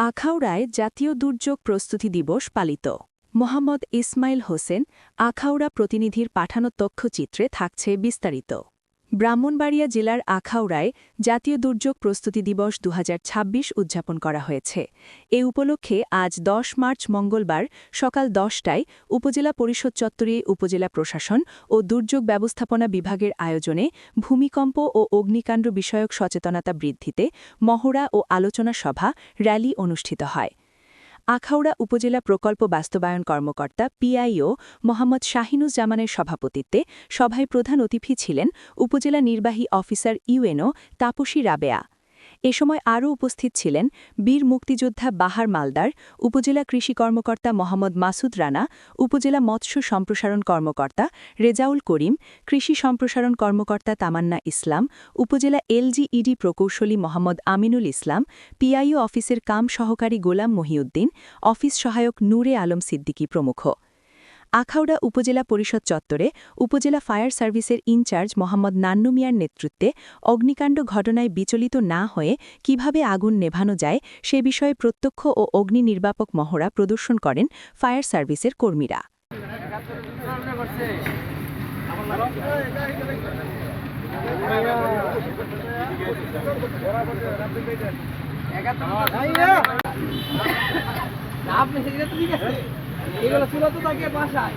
আখাউড়ায় জাতীয় দুর্যোগ প্রস্তুতি দিবস পালিত। মোহাম্মদ ইসমাইল হোসেন, আখাউড়া প্রতিনিধির পাঠানো তথ্যচিত্রে থাকছে বিস্তারিত। ব্রাহ্মণবাড়িয়া জেলার আখাউড়ায় জাতীয় দুর্যোগ প্রস্তুতি দিবস ২০২৬ উদযাপন করা হয়েছে। এ উপলক্ষে আজ ১০ মার্চ মঙ্গলবার সকাল ১০টায় উপজেলা পরিষদ চত্বরে উপজেলা প্রশাসন ও দুর্যোগ ব্যবস্থাপনা বিভাগের আয়োজনে ভূমিকম্প ও অগ্নিকাণ্ড বিষয়ক সচেতনতা বৃদ্ধিতে মহড়া ও আলোচনা সভা, র্যালি অনুষ্ঠিত হয়। আখাউড়া উপজেলা প্রকল্প বাস্তবায়ন কর্মকর্তা পিআইও মোহাম্মদ শাহিনুজ্জামানের সভাপতিত্বে সভায় প্রধান অতিথি ছিলেন উপজেলা নির্বাহী অফিসার ইউএনও তাপসী রাবেয়া। এ সময় আরও উপস্থিত ছিলেন বীর মুক্তিযোদ্ধা বাহার মালদার, উপজেলা কৃষি কর্মকর্তা মোহাম্মদ মাসুদ রানা, উপজেলা মৎস্য সম্প্রসারণ কর্মকর্তা রেজাউল করিম, কৃষি সম্প্রসারণ কর্মকর্তা তামান্না ইসলাম, উপজেলা এলজিইডি প্রকৌশলী মোহাম্মদ আমিনুল ইসলাম, পিআইও অফিসের কাম সহকারী গোলাম মহিউদ্দিন, অফিস সহায়ক নূরে আলম সিদ্দিকী প্রমুখ। আখাউড়া উপজেলা পরিষদ চত্বরে উপজেলা ফায়ার সার্ভিসের ইনচার্জ মোহাম্মদ নান্নু মিয়ার নেতৃত্বে অগ্নিকাণ্ড ঘটনায় বিচলিত না হয়ে কিভাবে আগুন নেভানো যায় সে বিষয়ে প্রত্যক্ষ ও অগ্নি নির্বাপক মহড়া প্রদর্শন করেন ফায়ার সার্ভিসের কর্মীরা। এগুলো ছিল তো তাকে বাসায়